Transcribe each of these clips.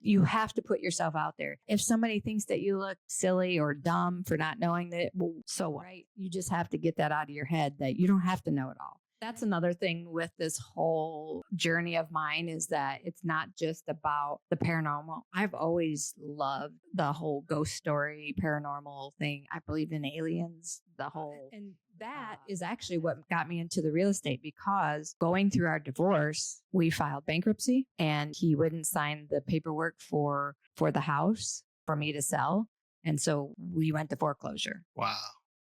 You have to put yourself out there. If somebody thinks that you look silly or dumb for not knowing that, well, so what? Right? You just have to get that out of your head that you don't have to know it all. That's another thing with this whole journey of mine is that it's not just about the paranormal. I've always loved the whole ghost story, paranormal thing. I believe in aliens, the whole. And that is actually what got me into the real estate because going through our divorce, we filed bankruptcy and he wouldn't sign the paperwork for the house for me to sell. And so we went to foreclosure. Wow.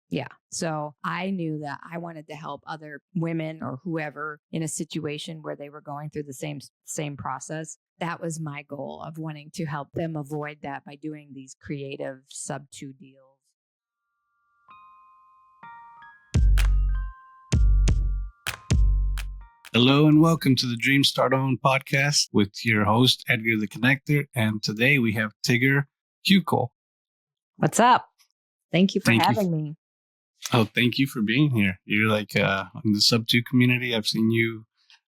Yeah. So I knew that I wanted to help other women or whoever in a situation where they were going through the same process. That was my goal of wanting to help them avoid that by doing these creative Subto deals. Hello and welcome to the Dream Start On podcast with your host, Edgar the Connector. And today we have Tigger Huchel. What's up? Thank you for having me. Oh, thank you for being here. You're like in the Subto community. I've seen you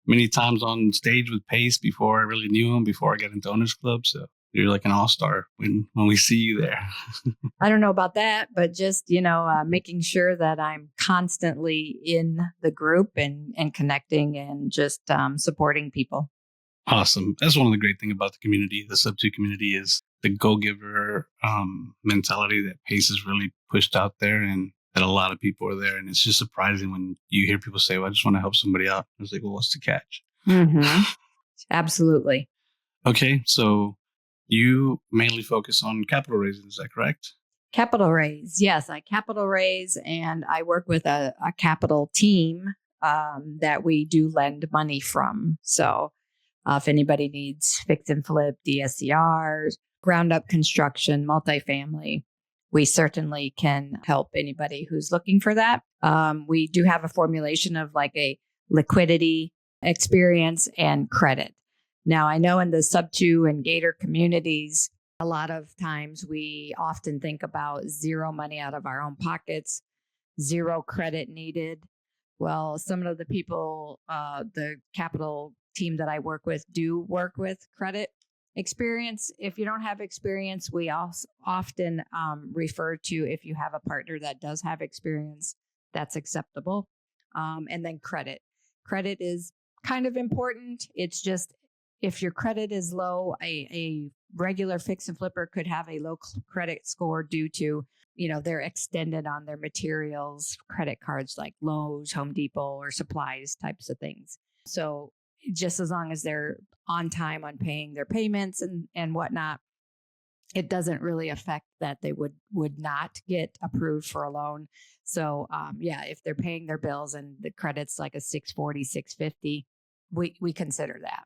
many times on stage with Pace before I really knew him, before I got into Owners Club. So you're like an all-star when we see you there. I don't know about that, but just, making sure that I'm constantly in the group and connecting and just supporting people. Awesome. That's one of the great things about the community. The Subto community is the go-giver mentality that Pace has really pushed out there and that a lot of people are there. And it's just surprising when you hear people say, well, I just want to help somebody out. I was like, well, what's the catch? Mm-hmm. Absolutely. Okay. So you mainly focus on capital raising. Is that correct? Capital raise. Yes, I capital raise and I work with a capital team that we do lend money from. So if anybody needs fix and flip, DSCRs, ground up construction, multifamily, we certainly can help anybody who's looking for that. We do have a formulation of like a liquidity, experience, and credit. Now, I know in the Subto and Gator communities, a lot of times we often think about zero money out of our own pockets, zero credit needed. Well, some of the people, the capital team that I work with do work with credit experience. If you don't have experience, we also often refer to if you have a partner that does have experience, that's acceptable. And then credit. Credit is kind of important. It's just if your credit is low, a regular fix and flipper could have a low credit score due to, they're extended on their materials, credit cards like Lowe's, Home Depot, or supplies types of things. So just as long as they're on time on paying their payments and whatnot, it doesn't really affect that they would not get approved for a loan. So if they're paying their bills and the credit's like a 640, 650, we consider that.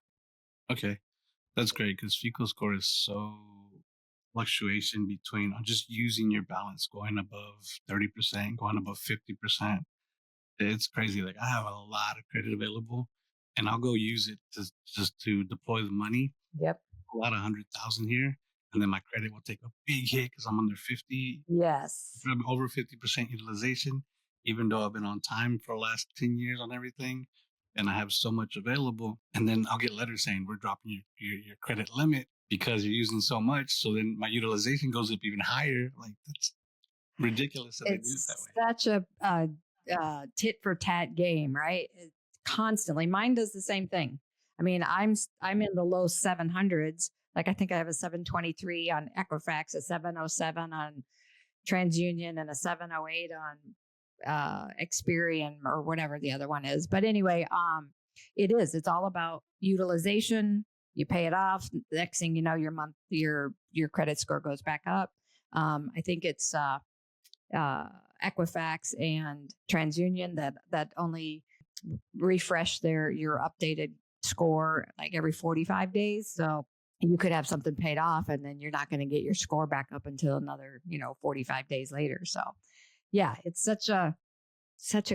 Okay. That's great because FICO score is so fluctuation between just using your balance going above 30%, going above 50%. It's crazy. Like I have a lot of credit available and I'll go use it to deploy the money. Yep. A lot of 100,000 here. And then my credit will take a big hit because I'm under 50. Yes. I'm over 50% utilization, even though I've been on time for the last 10 years on everything. And I have so much available. And then I'll get letters saying we're dropping your credit limit because you're using so much. So then my utilization goes up even higher. Like that's ridiculous that they do it that way. Such a tit for tat game, right? Constantly. Mine does the same thing. I mean, I'm in the low 700s. Like I think I have a 723 on Equifax, a 707 on TransUnion, and a 708 on Experian or whatever the other one is. But anyway, it's all about utilization. You pay it off. The next thing you know, your credit score goes back up. I think it's Equifax and TransUnion that only refresh your updated score like every 45 days. So you could have something paid off and then you're not going to get your score back up until another, 45 days later. So yeah, it's such a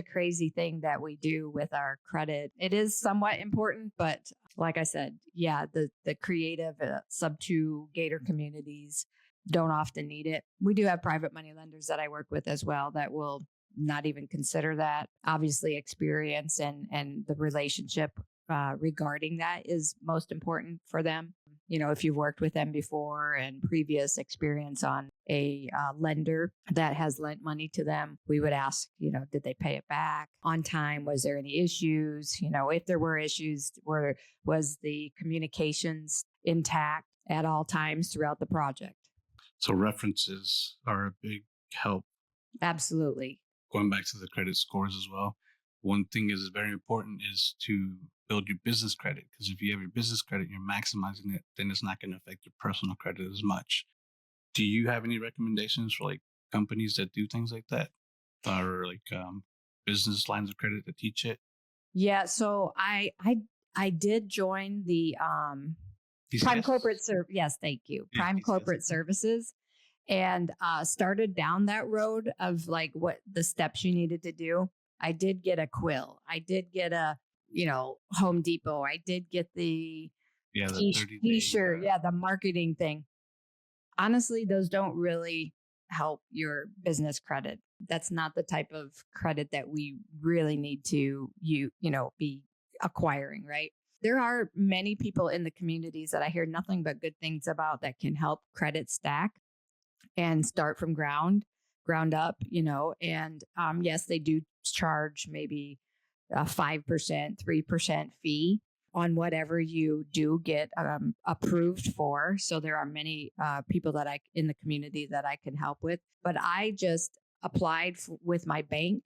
crazy thing that we do with our credit. It is somewhat important, but like I said, yeah, the creative Subto Gator communities don't often need it. We do have private money lenders that I work with as well that will not even consider that. Obviously, experience and the relationship regarding that is most important for them. If you've worked with them before and previous experience on a lender that has lent money to them, we would ask, did they pay it back on time? Was there any issues? If there were issues, was the communications intact at all times throughout the project? So references are a big help. Absolutely. Going back to the credit scores as well, one thing is very important is to build your business credit, because if you have your business credit, you're maximizing it, then it's not going to affect your personal credit as much. Do you have any recommendations for like companies that do things like that, or like business lines of credit that teach it? Yeah. So I did join the Prime PCS? Corporate Yes, thank you. Yeah, Prime PCS. Corporate Services, and started down that road of like what the steps you needed to do. I did get a quill. I did get a, Home Depot. I did get the Yeah, the 30-day. t-shirt. Yeah, the marketing thing. Honestly, those don't really help your business credit. That's not the type of credit that we really need to be acquiring, right? There are many people in the communities that I hear nothing but good things about that can help credit stack and start from ground up, and yes, they do charge maybe a 5%, 3% fee on whatever you do get approved for. So there are many people that in the community that I can help with, but I just applied with my bank,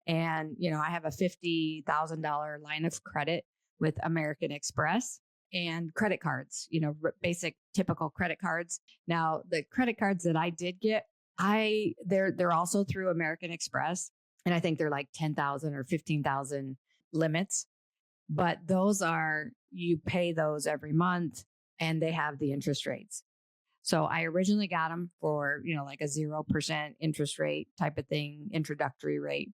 and I have a $50,000 line of credit with American Express and credit cards, basic typical credit cards. Now, the credit cards that I did get, they're also through American Express, and I think they're like 10,000 or 15,000 limits. But those you pay those every month, and they have the interest rates. So I originally got them for, like a 0% interest rate type of thing, introductory rate,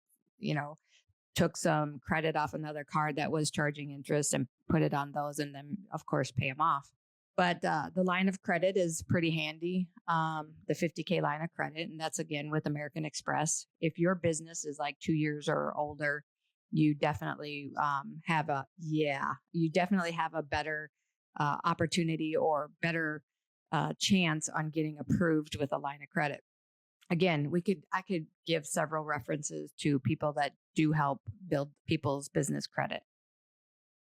took some credit off another card that was charging interest and put it on those, and then of course pay them off. But the line of credit is pretty handy, the $50K line of credit. And that's again with American Express. If your business is like 2 years or older, you definitely have a better opportunity or better chance on getting approved with a line of credit. Again, I could give several references to people that do help build people's business credit.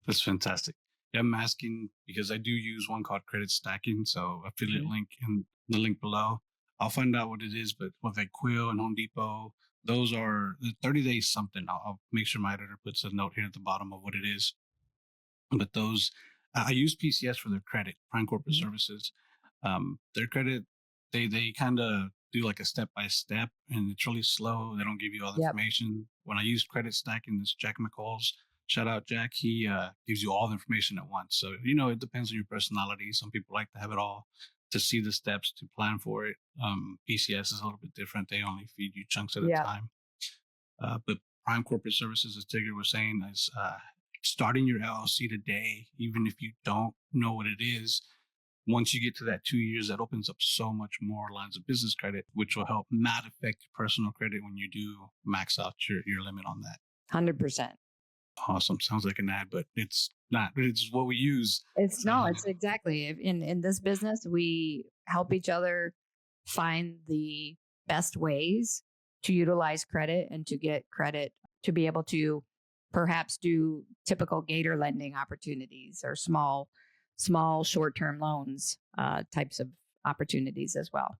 That's fantastic. Yeah, I'm asking because I do use one called Credit Stacking. So affiliate link in the link below. I'll find out what it is, but with like Quill and Home Depot, those are the 30 days something. I'll make sure my editor puts a note here at the bottom of what it is. But those, I use PCS for their credit, Prime Corporate Services. Their credit, they kind of do like a step by step, and it's really slow. They don't give you all the information. When I use Credit Stacking, this Jack McCall's, shout out Jack, he gives you all the information at once. So, it depends on your personality. Some people like to have it all, to see the steps, to plan for it. PCS is a little bit different. They only feed you chunks at a time. But Prime Corporate Services, as Tigger was saying, is starting your LLC today, even if you don't know what it is. Once you get to that 2 years, that opens up so much more lines of business credit, which will help not affect your personal credit when you do max out your limit on that. 100%. Awesome. Sounds like an ad, but it's not. It's what we use. It's exactly. In this business, we help each other find the best ways to utilize credit and to get credit to be able to perhaps do typical Gator lending opportunities or small short-term loans types of opportunities as well.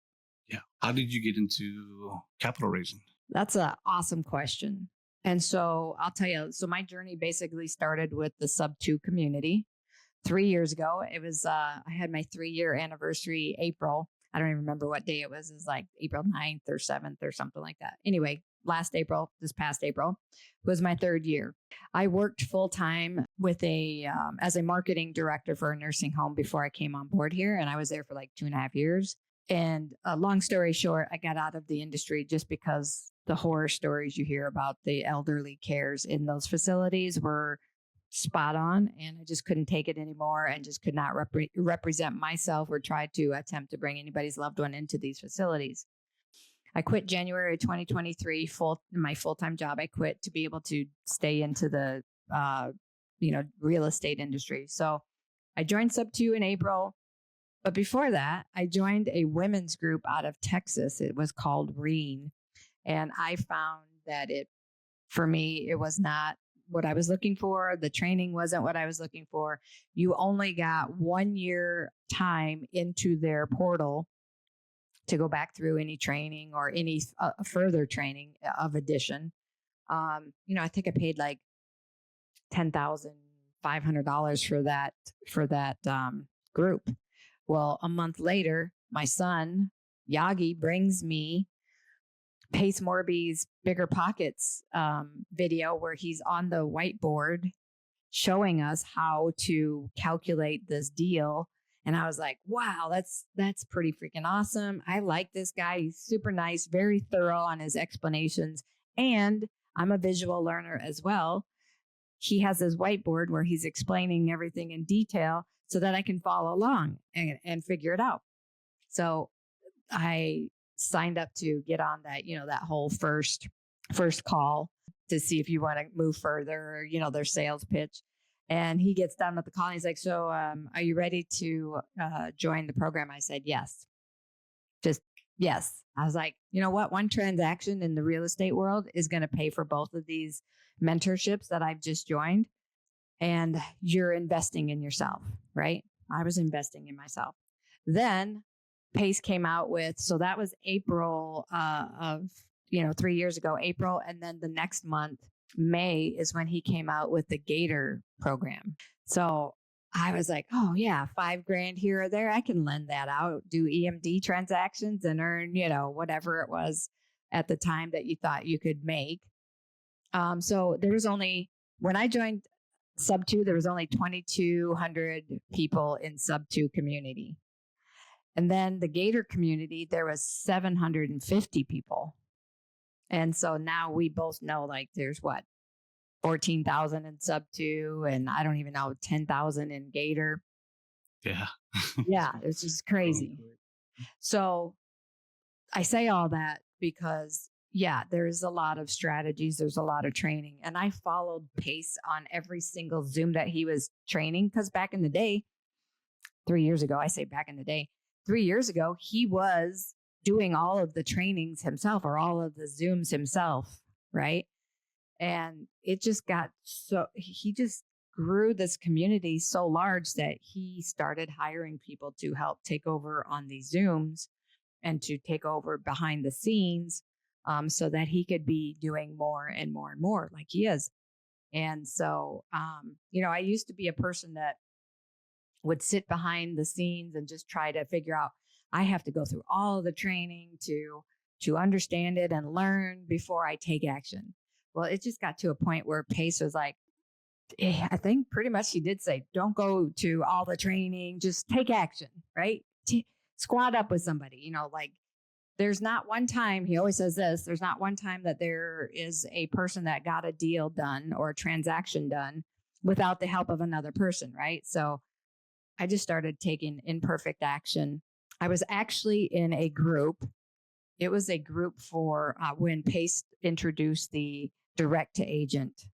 Yeah. How did you get into capital raising? That's an awesome question. And so I'll tell you, so my journey basically started with the Subto community 3 years ago. It was, I had my 3-year anniversary, April. I don't even remember what day it was. It was like April 9th or 7th or something like that. Anyway, this past April was my 3rd year. I worked full time with as a marketing director for a nursing home before I came on board here. And I was there for like 2.5 years. And long story short, I got out of the industry just because the horror stories you hear about the elderly cares in those facilities were spot on. And I just couldn't take it anymore and just could not represent myself or try to attempt to bring anybody's loved one into these facilities. I quit January 2023, my full-time job. I quit to be able to stay into the real estate industry. So I joined Subto in April. But before that, I joined a women's group out of Texas. It was called Reen. And I found that for me, it was not what I was looking for. The training wasn't what I was looking for. You only got 1 year time into their portal to go back through any training or any further training of addition. I think I paid like $10,500 for that group. Well, a month later, my son, Yagi, brings me Pace Morby's Bigger Pockets video where he's on the whiteboard showing us how to calculate this deal. And I was like, wow, that's pretty freaking awesome. I like this guy. He's super nice, very thorough on his explanations. And I'm a visual learner as well. He has his whiteboard where he's explaining everything in detail so that I can follow along and figure it out. So I signed up to get on that, that whole first call to see if you want to move further, their sales pitch. And he gets done with the call and he's like, so are you ready to join the program? I said, yes. Just yes. I was like, you know what? One transaction in the real estate world is going to pay for both of these mentorships that I've just joined. And you're investing in yourself, right? I was investing in myself. Then Pace came out with, so that was April of 3 years ago, April. And then the next month, May, is when he came out with the Gator program. So I was like, oh yeah, $5,000 here or there. I can lend that out, do EMD transactions and earn, whatever it was at the time that you thought you could make. So there was when I joined Subto, there was only 2,200 people in Subto community. And then the Gator community, there was 750 people. And so now we both know there's 14,000 in Subto and I don't even know, 10,000 in Gator. Yeah. Yeah, it's just crazy. So I say all that because there's a lot of strategies. There's a lot of training. And I followed Pace on every single Zoom that he was training. Because back in the day, 3 years ago, 3 years ago, he was doing all of the trainings himself or all of the Zooms himself. Right. And it just he just grew this community so large that he started hiring people to help take over on these Zooms and to take over behind the scenes. So that he could be doing more and more and more like he is. And so, I used to be a person that would sit behind the scenes and just try to figure out, I have to go through all of the training to understand it and learn before I take action. Well, it just got to a point where Pace was like, I think pretty much he did say, don't go to all the training, just take action, right? Squad up with somebody, there's not one time, he always says this, there's not one time that there is a person that got a deal done or a transaction done without the help of another person, right? So I just started taking imperfect action. I was actually in a group. It was a group for when Pace introduced the direct to agent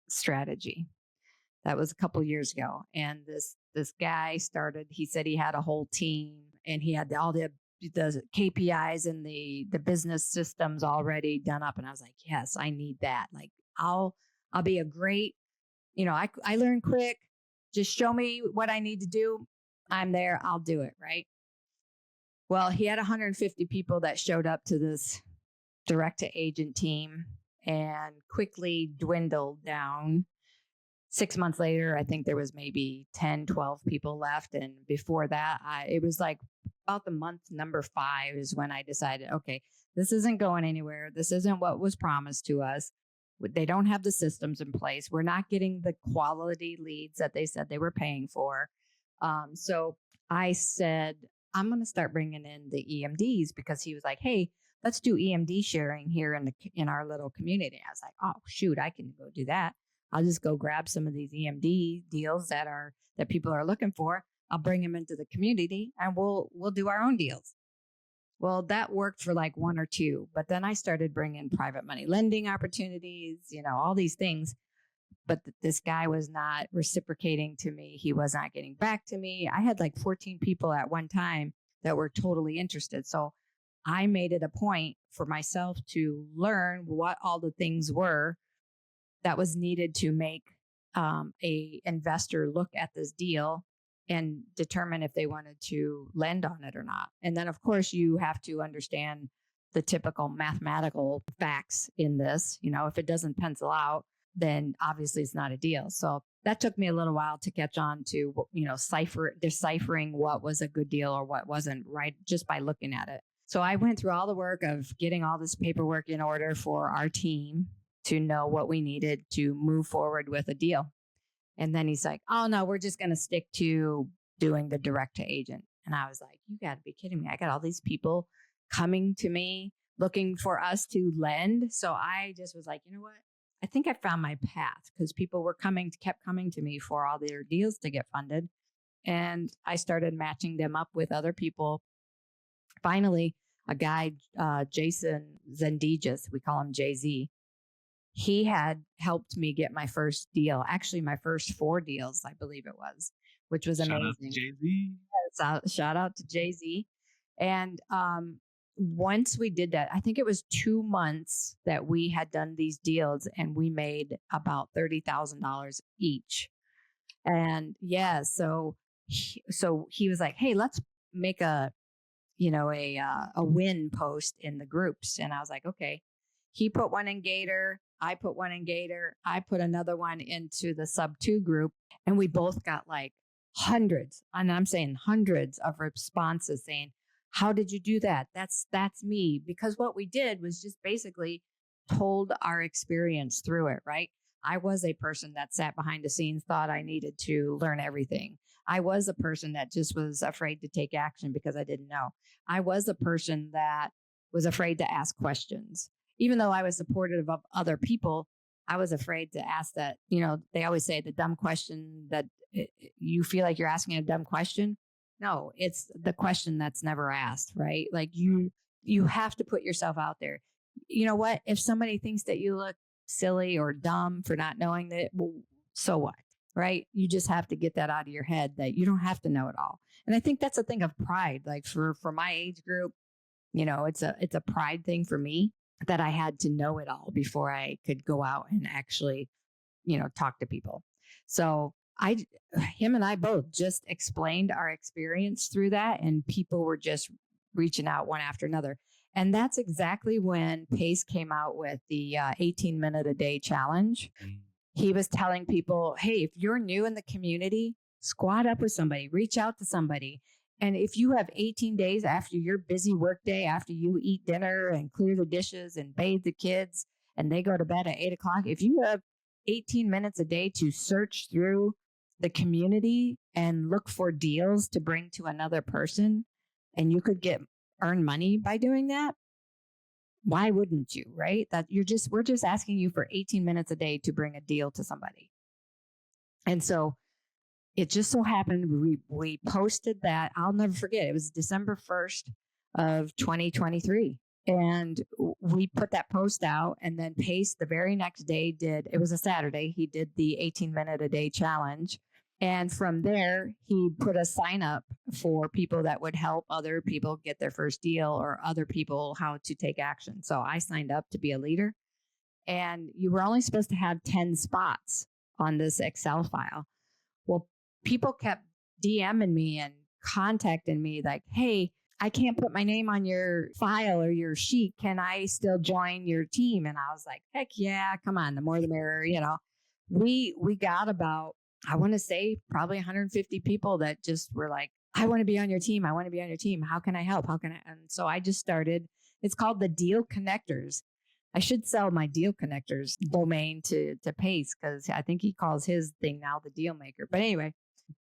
strategy. That was a couple years ago. And this guy he said he had a whole team and he had all the KPIs and the business systems already done up. And I was like, yes, I need that. I'll be a great, I learn quick. Just show me what I need to do. I'm there. I'll do it. Right. Well, he had 150 people that showed up to this direct to agent team and quickly dwindled down. 6 months later, I think there was maybe 10, 12 people left. And before that, it was about the month number 5 is when I decided, okay, this isn't going anywhere. This isn't what was promised to us. They don't have the systems in place. We're not getting the quality leads that they said they were paying for. So I said, I'm going to start bringing in the EMDs because he was like, hey, let's do EMD sharing here in our little community. I was like, oh, shoot, I can go do that. I'll just go grab some of these EMD deals that people are looking for. I'll bring them into the community and we'll do our own deals. Well, that worked for 1 or 2, but then I started bringing private money lending opportunities, all these things. but this guy was not reciprocating to me. He was not getting back to me. I had like 14 people at one time that were totally interested. So I made it a point for myself to learn what all the things were that was needed to make a investor look at this deal and determine if they wanted to lend on it or not. And then, of course, you have to understand the typical mathematical facts in this. You know, if it doesn't pencil out, then obviously it's not a deal. So that took me a little while to catch on to, you know, deciphering what was a good deal or what wasn't, right, just by looking at it. So I went through all the work of getting all this paperwork in order for our team to know what we needed to move forward with a deal. And then he's like, oh, no, we're just going to stick to doing the direct to agent. And I was like, you got to be kidding me. I got all these people coming to me looking for us to lend. So I just was like, you know what? I think I found my path because people were kept coming to me for all their deals to get funded. And I started matching them up with other people. Finally, a guy, Jason Zendigis, we call him Jay-Z. He had helped me get my first deal, actually my first 4 deals, I believe it was, which was amazing. Shout out to Jay-Z. Shout out to Jay-Z. And once we did that, I think it was 2 months that we had done these deals and we made about $30,000 each. And yeah, so he was like, hey, let's make a win post in the groups. And I was like, okay. He put one in Gator. I put one in Gator. I put another one into the Subto group. And we both got like hundreds, and I'm saying hundreds of responses saying, how did you do that? That's me. Because what we did was just basically told our experience through it, right? I was a person that sat behind the scenes, thought I needed to learn everything. I was a person that just was afraid to take action because I didn't know. I was a person that was afraid to ask questions. Even though I was supportive of other people, I was afraid to ask that. You know, they always say the dumb question that you feel like you're asking a dumb question. No, it's the question that's never asked, right? Like you have to put yourself out there. You know what? If somebody thinks that you look silly or dumb for not knowing that, well, so what? Right? You just have to get that out of your head that you don't have to know it all. And I think that's a thing of pride. Like for my age group, you know, it's a pride thing for me that I had to know it all before I could go out and actually, you know, talk to people. So him and I both just explained our experience through that, and people were just reaching out one after another. And that's exactly when Pace came out with the 18-minute a day challenge. He was telling people, hey, if you're new in the community, squat up with somebody, reach out to somebody. And if you have 18 days after your busy work day, after you eat dinner and clear the dishes and bathe the kids and they go to bed at 8 o'clock, if you have 18 minutes a day to search through the community and look for deals to bring to another person, and you could earn money by doing that, why wouldn't you, right? We're just asking you for 18 minutes a day to bring a deal to somebody. And so it just so happened we posted that. I'll never forget. It was December 1st of 2023. And we put that post out, and then Pace the very next day it was a Saturday. He did the 18-minute a day challenge. And from there, he put a sign up for people that would help other people get their first deal or other people how to take action. So I signed up to be a leader, and you were only supposed to have 10 spots on this Excel file. Well, people kept DMing me and contacting me like, hey, I can't put my name on your file or your sheet. Can I still join your team? And I was like, heck yeah, come on. The more the merrier, you know. We got about, I want to say probably 150 people that just were like, I want to be on your team. I want to be on your team. How can I help? And so I just started, it's called the Deal Connectors. I should sell my Deal Connectors domain to Pace, because I think he calls his thing now the Deal Maker. But anyway,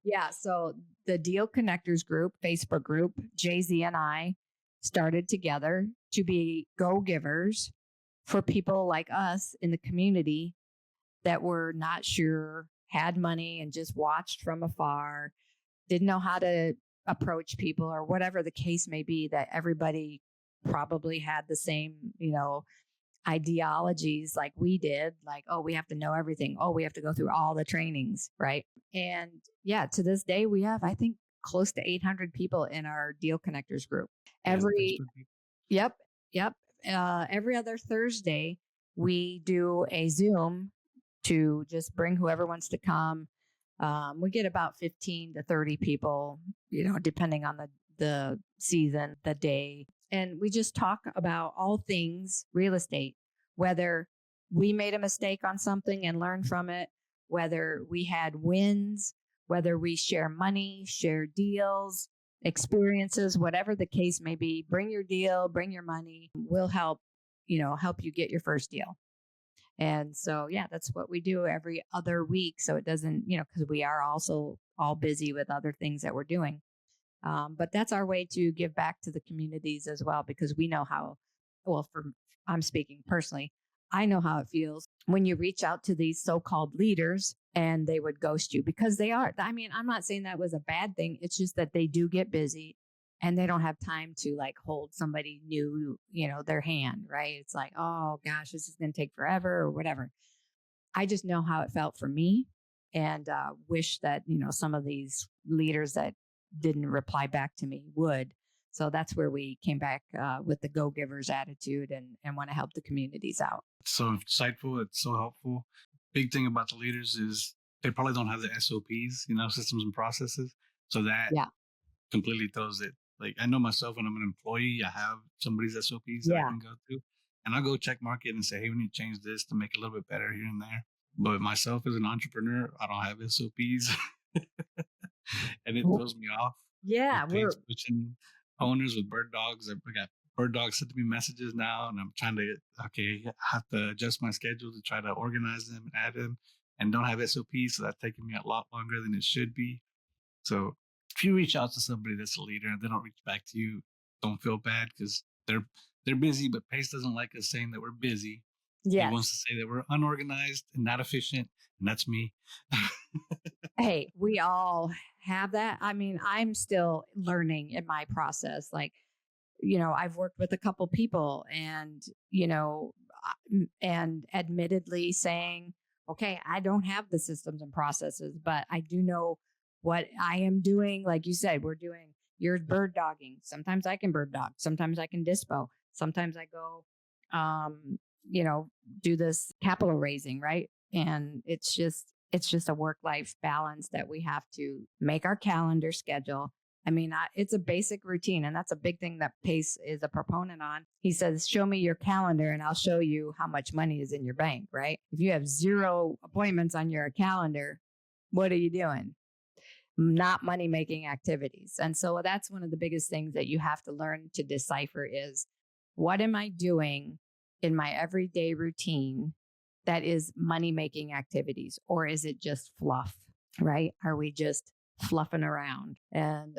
yeah. So the Deal Connectors group, Facebook group, Jay-Z and I started together to be go-givers for people like us in the community that were not sure, had money and just watched from afar, didn't know how to approach people or whatever the case may be, that everybody probably had the same, you know, ideologies like we did, like, oh, we have to know everything. Oh, we have to go through all the trainings, right? And yeah, to this day, we have, I think, close to 800 people in our Deal Connectors group. Yeah, Every, yep, yep. Every other Thursday, we do a Zoom to just bring whoever wants to come. We get about 15 to 30 people, depending on the season, the day. And we just talk about all things real estate, whether we made a mistake on something and learn from it, whether we had wins, whether we share money, share deals, experiences, whatever the case may be. Bring your deal, bring your money. We'll help you get your first deal. And so, yeah, that's what we do every other week. So it doesn't, because we are also all busy with other things that we're doing. But that's our way to give back to the communities as well, because we know how, I'm speaking personally, I know how it feels when you reach out to these so-called leaders and they would ghost you, because they are. I mean, I'm not saying that was a bad thing. It's just that they do get busy and they don't have time to like hold somebody new, their hand, right? It's like, oh gosh, this is going to take forever or whatever. I just know how it felt for me, and wish that, some of these leaders that didn't reply back to me would. So that's where we came back with the go-givers attitude and want to help the communities out. It's so insightful. It's so helpful. Big thing about the leaders is they probably don't have the SOPs, systems and processes. So that completely throws it. Like, I know myself, when I'm an employee, I have somebody's SOPs that I can go to, and I'll go check market and say, hey, we need to change this to make it a little bit better here and there. But myself as an entrepreneur, I don't have SOPs. And it throws me off. Yeah. We're switching owners with bird dogs. I got bird dogs sending me messages now, and I'm trying to, I have to adjust my schedule to try to organize them and add them, and don't have SOPs. So that's taking me a lot longer than it should be. So if you reach out to somebody that's a leader and they don't reach back to you, don't feel bad, because they're busy, but Pace doesn't like us saying that we're busy. Yes. He wants to say that we're unorganized and not efficient, and that's me. Hey, we all have that. I mean, I'm still learning in my process. Like, I've worked with a couple people and, and admittedly saying, okay, I don't have the systems and processes, but I do know what I am doing. Like you said, you're bird dogging. Sometimes I can bird dog. Sometimes I can dispo. Sometimes I go, do this capital raising, right? And it's just a work-life balance that we have to make our calendar schedule. I mean, it's a basic routine, and that's a big thing that Pace is a proponent on. He says, show me your calendar and I'll show you how much money is in your bank, right? If you have 0 appointments on your calendar, what are you doing? Not money-making activities. And so that's one of the biggest things that you have to learn to decipher is, what am I doing in my everyday routine that is money-making activities, or is it just fluff, right? Are we just fluffing around? And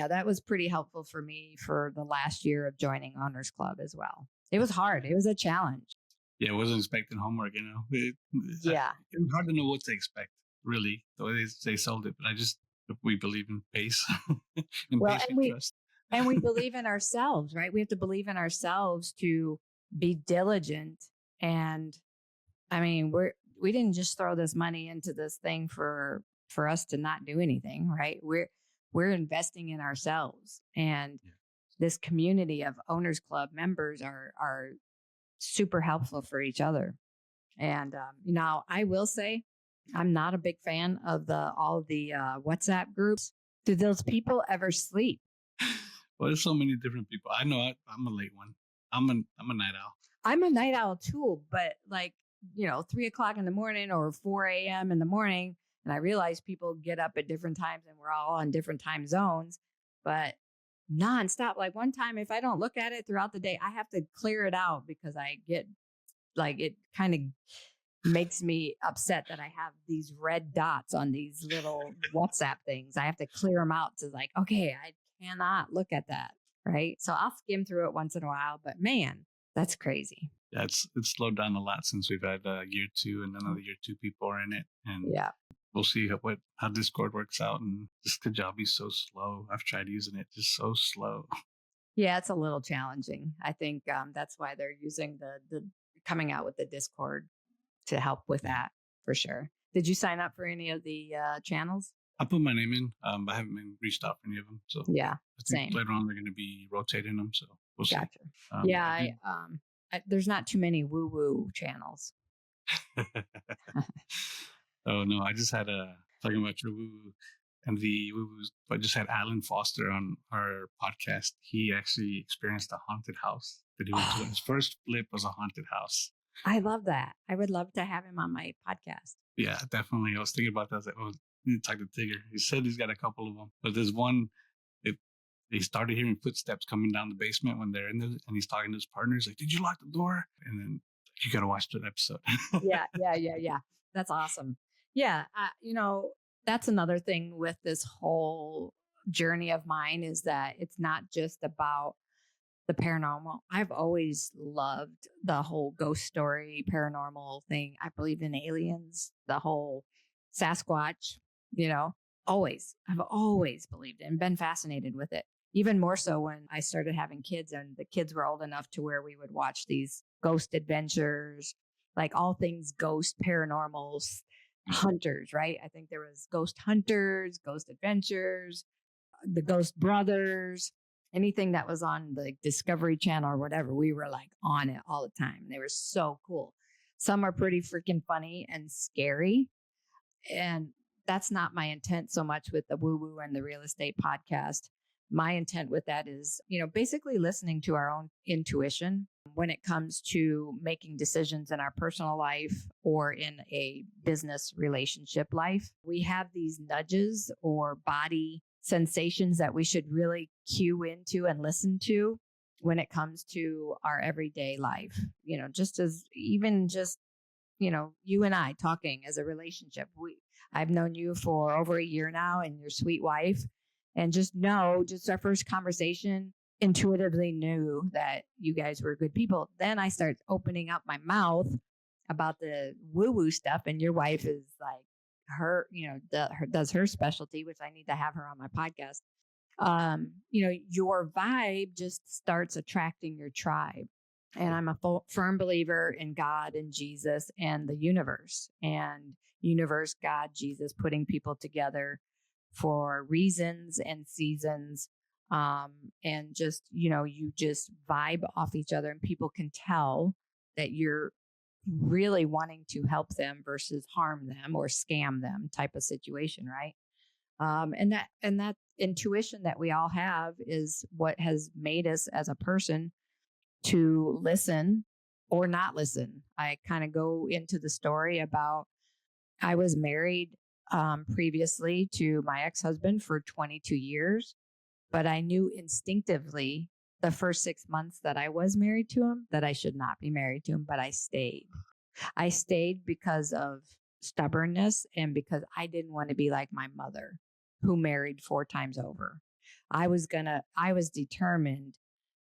that was pretty helpful for me for the last year of joining Owners Club as well. It was hard. It was a challenge. Yeah, I wasn't expecting homework, It was hard to know what to expect, really, the way they sold it. But we believe in Pace. And we believe in ourselves, right? We have to believe in ourselves to be diligent. And I mean, we didn't just throw this money into this thing for us to not do anything, right? We're investing in ourselves, and this community of Owners Club members are super helpful for each other. And I will say, I'm not a big fan of all the WhatsApp groups. Do those people ever sleep? Well, there's so many different people. I know I'm a late one. I'm a night owl. I'm a night owl too, but 3:00 in the morning or 4 a.m. in the morning. And I realize people get up at different times and we're all on different time zones, but nonstop. Like one time, if I don't look at it throughout the day, I have to clear it out because I get it kind of makes me upset that I have these red dots on these little WhatsApp things. I have to clear them out to okay, I cannot look at that. Right. So I'll skim through it once in a while, but man, that's crazy. Yeah, it's slowed down a lot since we've had year 2, and another year 2 people are in it. And we'll see how Discord works out. And just the job is so slow. I've tried using it, just so slow. Yeah, it's a little challenging. I think that's why they're using the coming out with the Discord to help with that for sure. Did you sign up for any of the channels? I put my name in, but I haven't been reached out for any of them. So Yeah, I think later on they're going to be rotating them. So we'll see. Yeah, there's not too many woo-woo channels. Oh no, I just had talking about your woo-woo and the woo-woos. I just had Alan Foster on our podcast. He actually experienced a haunted house that he went to. His first flip was a haunted house. I love that. I would love to have him on my podcast. Yeah, definitely. I was thinking about that. I was like, oh, I need to talk to Tigger. He said he's got a couple of them, but there's one. They started hearing footsteps coming down the basement when they're in there, and he's talking to his partner. He's like, "Did you lock the door?" And then you got to watch that episode. Yeah. That's awesome. Yeah, that's another thing with this whole journey of mine is that it's not just about the paranormal. I've always loved the whole ghost story, paranormal thing. I believe in aliens, the whole Sasquatch, always. I've always believed it and been fascinated with it. Even more so when I started having kids and the kids were old enough to where we would watch these ghost adventures, like all things ghost, paranormals, hunters, right? I think there was Ghost Hunters, Ghost Adventures, the Ghost Brothers, anything that was on the Discovery Channel or whatever, we were like on it all the time. They were so cool. Some are pretty freaking funny and scary. And that's not my intent so much with the woo woo and the real estate podcast. My intent with that is, basically listening to our own intuition when it comes to making decisions in our personal life or in a business relationship life. We have these nudges or body sensations that we should really cue into and listen to when it comes to our everyday life. Just as even just, you and I talking as a relationship. I've known you for over a year now and your sweet wife. And just our first conversation, intuitively knew that you guys were good people. Then I start opening up my mouth about the woo-woo stuff. And your wife is like does her specialty, which I need to have her on my podcast. Your vibe just starts attracting your tribe. And I'm a firm believer in God and Jesus and the universe, God, Jesus, putting people together for reasons and seasons. And just, you just vibe off each other and people can tell that you're really wanting to help them versus harm them or scam them type of situation. Right. And that intuition that we all have is what has made us as a person to listen or not listen. I kind of go into the story about I was married previously to my ex-husband for 22 years, but I knew instinctively the first 6 months that I was married to him that I should not be married to him, but I stayed. I stayed because of stubbornness and because I didn't want to be like my mother who married 4 times over. I was determined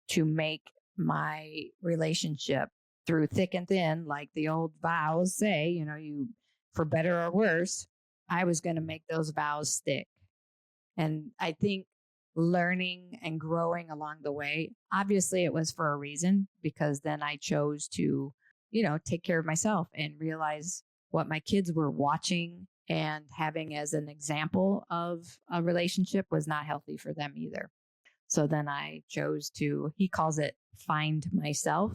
to make my relationship through thick and thin, like the old vows say, you for better or worse, I was going to make those vows stick. And I think learning and growing along the way, obviously it was for a reason, because then I chose to, take care of myself and realize what my kids were watching and having as an example of a relationship was not healthy for them either. So then I chose to, he calls it find myself.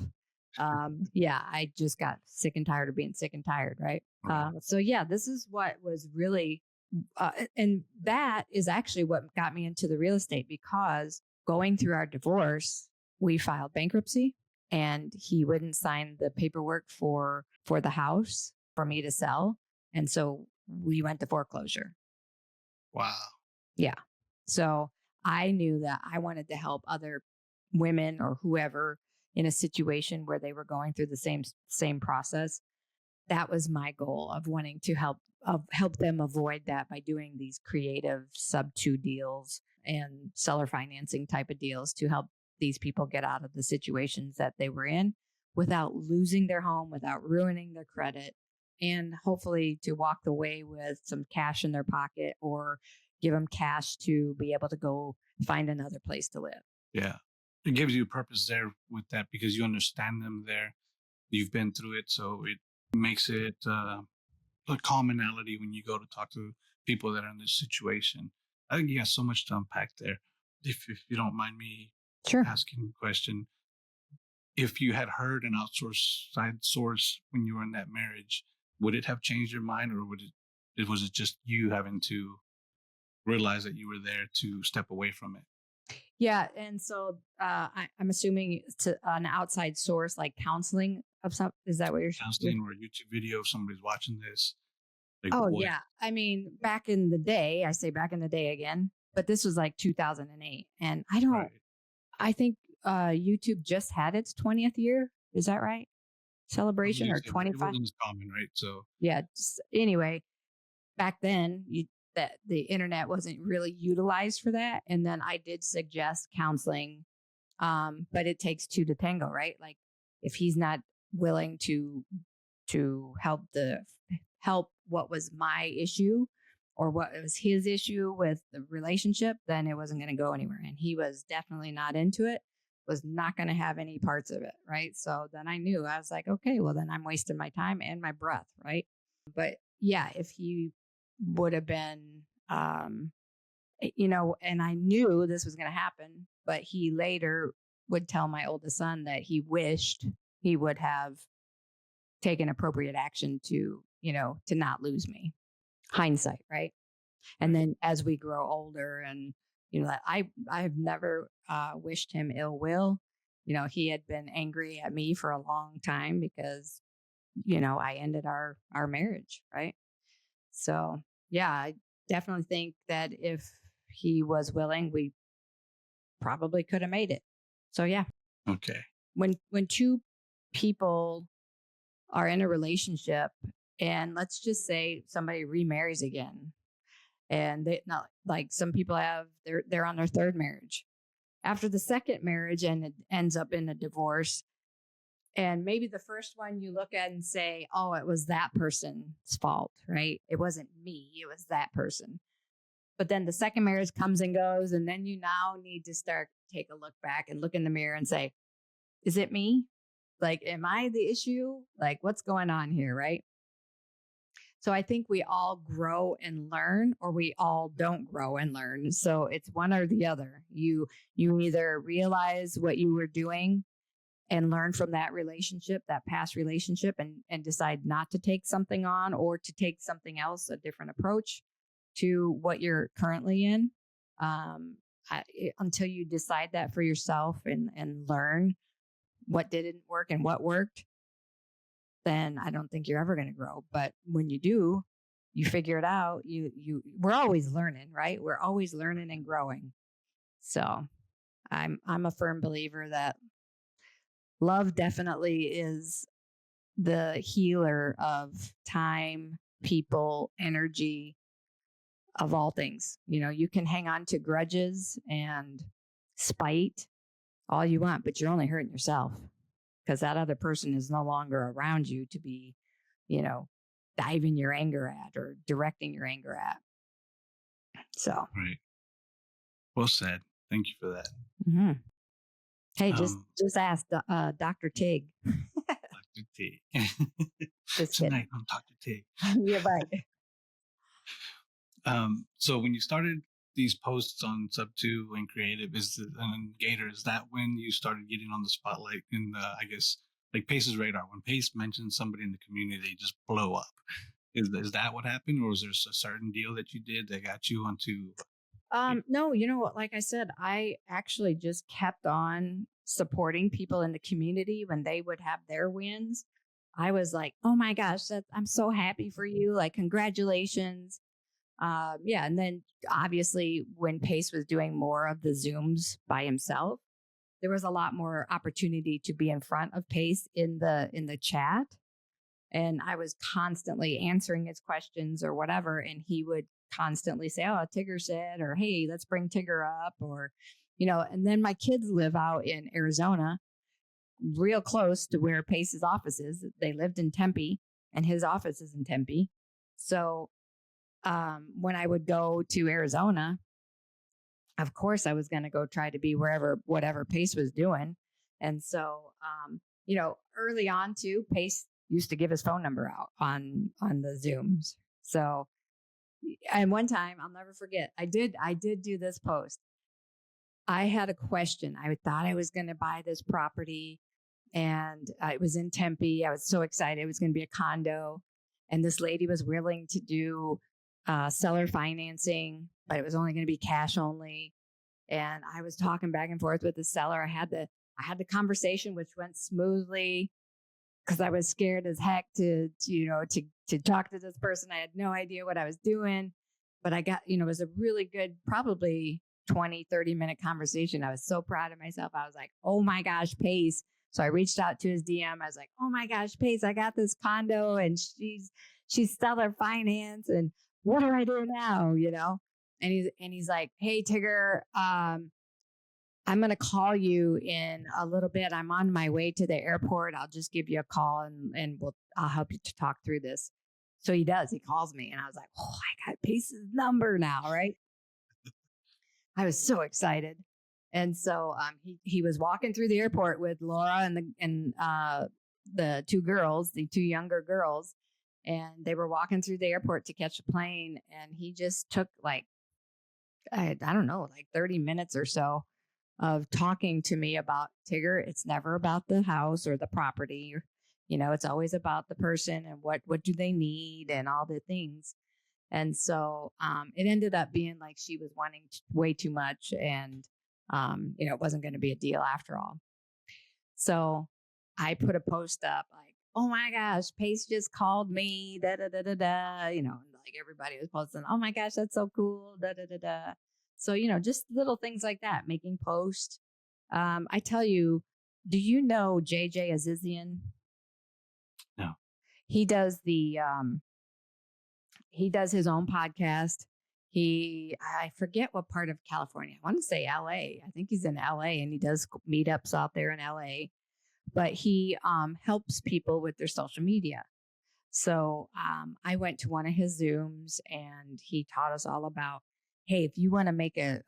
I just got sick and tired of being sick and tired. Right. This is what was really, and that is actually what got me into the real estate, because going through our divorce, we filed bankruptcy and he wouldn't sign the paperwork for the house for me to sell. And so we went to foreclosure. Wow. Yeah. So I knew that I wanted to help other women or whoever in a situation where they were going through the same process. That was my goal of wanting to help them avoid that by doing these creative Subto deals and seller financing type of deals to help these people get out of the situations that they were in without losing their home, without ruining their credit, and hopefully to walk away with some cash in their pocket or give them cash to be able to go find another place to live. Yeah. It gives you a purpose there with that because you understand them there. you've been through it, so it makes it a commonality when you go to talk to people that are in this situation. I think you got so much to unpack there. If you don't mind me Sure. asking a question, if you had heard an outsourced side source when you were in that marriage, would it have changed your mind, or was it just you having to realize that you were there to step away from it? Yeah. And so I'm assuming it's an outside source like counseling of some. Is that what you're Counseling or a YouTube video if somebody's watching this, like Oh, what? yeah. I mean, back in the day, I say back in the day again, but this was like 2008. And Right. I think YouTube just had its 20th year. Is that right? I Celebration believe or so, but it 25? wasn't as common, right? So, Yeah. Anyway, back then, that the internet wasn't really utilized for that. And then I did suggest counseling, but it takes two to tango, right? Like if he's not willing to help what was my issue or what was his issue with the relationship, then it wasn't going to go anywhere. And he was definitely not into it, was not going to have any parts of it. Right. So then I knew, I was like, okay, well, then I'm wasting my time and my breath. Right. But yeah, if he would have been, and I knew this was going to happen, but he later would tell my oldest son that he wished he would have taken appropriate action to not lose me. Hindsight, right? And right. then as we grow older, and I've never wished him ill will. He had been angry at me for a long time because I ended our marriage, right? So yeah, I definitely think that if he was willing, we probably could have made it. So yeah, Okay. when two people are in a relationship and let's just say somebody remarries again and they not like some people have they're on their third marriage after the second marriage and it ends up in a divorce, and maybe the first one you look at and say, oh, it was that person's fault, right? It wasn't me, it was that person. But then the second marriage comes and goes, and then you now need to start take a look back and look in the mirror and say, is it me? Like, am I the issue? Like, what's going on here, right? So I think we all grow and learn, or we all don't grow and learn. So it's one or the other. You either realize what you were doing and learn from that relationship, that past relationship, and decide not to take something on or to take something else, a different approach to what you're currently in. Until you decide that for yourself and learn what didn't work and what worked, then I don't think you're ever going to grow. But when you do, you figure it out. We're always learning, right? We're always learning and growing. So I'm a firm believer that love definitely is the healer of time, people, energy, of all things. You can hang on to grudges and spite all you want, but you're only hurting yourself because that other person is no longer around you to be, diving your anger at or directing your anger at. So, Right. Well said. Thank you for that. mhm. Hey, just Um, just ask Dr. Tig. Dr. T. Just Tonight kidding. on Dr. T. You're right. So when you started these posts on Subto and Creative and Gator, is that when you started getting on the spotlight in the, I guess, like Pace's radar? When Pace mentions somebody in the community, they just blow up. Is that what happened, or was there a certain deal that you did that got you onto? No, you know what? Like I said, I actually just kept on supporting people in the community when they would have their wins. I was like, oh my gosh, I'm so happy for you. Like, congratulations. Yeah. And then obviously, when Pace was doing more of the Zooms by himself, there was a lot more opportunity to be in front of Pace in the chat. And I was constantly answering his questions or whatever. And he would constantly say, oh, Tigger said, or hey, let's bring Tigger up, or, and then my kids live out in Arizona, real close to where Pace's office is. They lived in Tempe and his office is in Tempe. So when I would go to Arizona, of course I was going to go try to be whatever Pace was doing. And so early on too, Pace used to give his phone number out on the Zooms. So, and one time I'll never forget, I did do this post. I had a question. I thought I was going to buy this property, and it was in Tempe. I was so excited. It was going to be a condo, and this lady was willing to do seller financing, but it was only going to be cash only. And I was talking back and forth with the seller. I had the conversation, which went smoothly because I was scared as heck to talk to this person. I had no idea what I was doing, but I got, it was a really good, probably 20, 30-minute conversation. I was so proud of myself. I was like, oh my gosh, Pace. So I reached out to his DM. I was like, oh my gosh, Pace, I got this condo and she's seller finance. And what do I do now? And he's like, hey, Tigger, I'm going to call you in a little bit. I'm on my way to the airport. I'll just give you a call and I'll help you to talk through this. So he does. He calls me and I was like, oh, I got Pace's number now, right? I was so excited. And so he was walking through the airport with Laura and the two girls, the two younger girls, and they were walking through the airport to catch a plane. And he just took like, I don't know, like 30 minutes or so of talking to me about, Tigger, it's never about the house or the property. It's always about the person and what do they need and all the things. And so it ended up being like she was wanting way too much, and it wasn't going to be a deal after all. So I put a post up like, oh my gosh, Pace just called me, da da da da da, and like everybody was posting, oh my gosh, that's so cool, da da da da. So just little things like that, making posts. I tell you, do you know JJ Azizian? No. He does his own podcast. I forget what part of California. I want to say LA. I think he's in LA, and he does meetups out there in LA, but he helps people with their social media. So I went to one of his Zooms and he taught us all about, hey, if you want to make an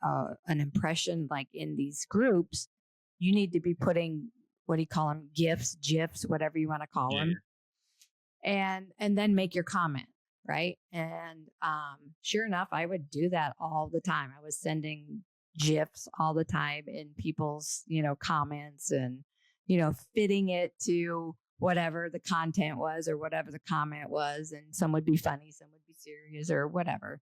impression like in these groups, you need to be putting, what do you call them? GIFs, whatever you want to call them. And then make your comment. Right. And sure enough, I would do that all the time. I was sending GIFs all the time in people's, comments and, fitting it to whatever the content was or whatever the comment was. And some would be funny, some would be serious or whatever.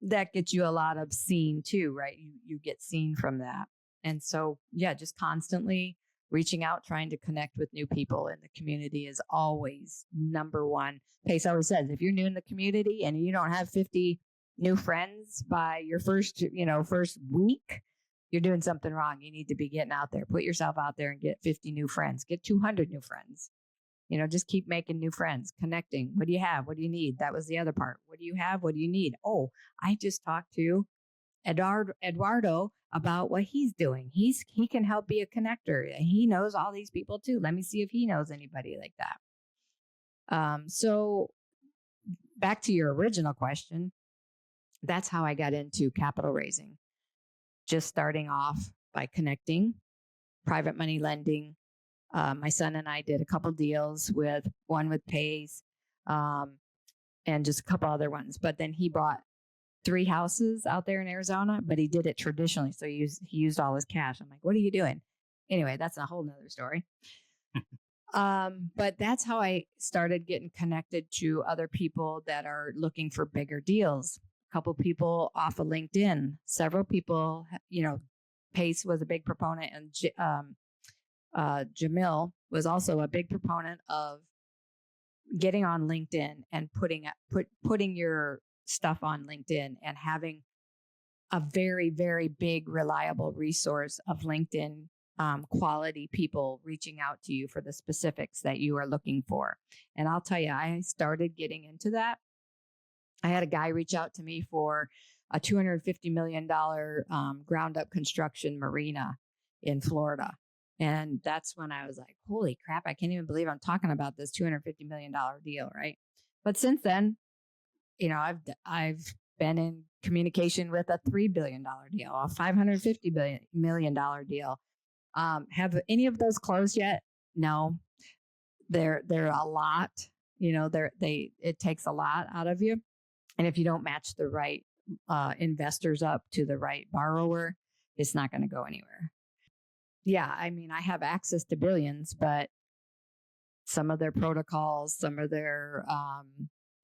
That gets you a lot of seen too, right? You get seen from that. And so, yeah, just constantly reaching out, trying to connect with new people in the community is always number one. Pace always says, if you're new in the community and you don't have 50 new friends by your first week, you're doing something wrong. You need to be getting out there, put yourself out there and get 50 new friends, get 200 new friends. Just keep making new friends, connecting. What do you have? What do you need? That was the other part. What do you have? What do you need? Oh, I just talked to Eduardo about what he's doing. He can help be a connector. He knows all these people too. Let me see if he knows anybody like that. So back to your original question, that's how I got into capital raising. Just starting off by connecting, private money lending. My son and I did a couple deals with Pace, and just a couple other ones. But then he bought 3 houses out there in Arizona, but he did it traditionally. So he used all his cash. I'm like, what are you doing? Anyway, that's a whole nother story. But that's how I started getting connected to other people that are looking for bigger deals. A couple people off of LinkedIn, several people, Pace was a big proponent, and Jamil was also a big proponent of getting on LinkedIn and putting your stuff on LinkedIn and having a very, very big, reliable resource of LinkedIn quality people reaching out to you for the specifics that you are looking for. And I'll tell you, I started getting into that. I had a guy reach out to me for a $250 million ground up construction marina in Florida. And that's when I was like, holy crap, I can't even believe I'm talking about this $250 million deal, right? But since then, I've been in communication with a $3 billion deal, a $550 million deal. Have any of those closed yet? No, they're a lot. It takes a lot out of you, and if you don't match the right investors up to the right borrower, it's not going to go anywhere. Yeah, I mean, I have access to billions, but some of their protocols, some of their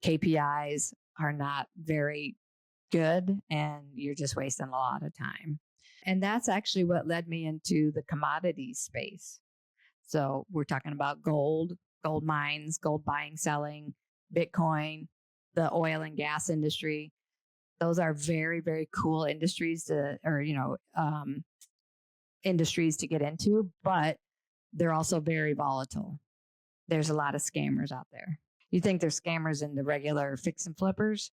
KPIs are not very good, and you're just wasting a lot of time. And that's actually what led me into the commodities space. So we're talking about gold, gold mines, gold buying, selling, Bitcoin, the oil and gas industry. Those are very, very cool industries industries to get into, but they're also very volatile. There's a lot of scammers out there. You think there's scammers in the regular fix and flippers?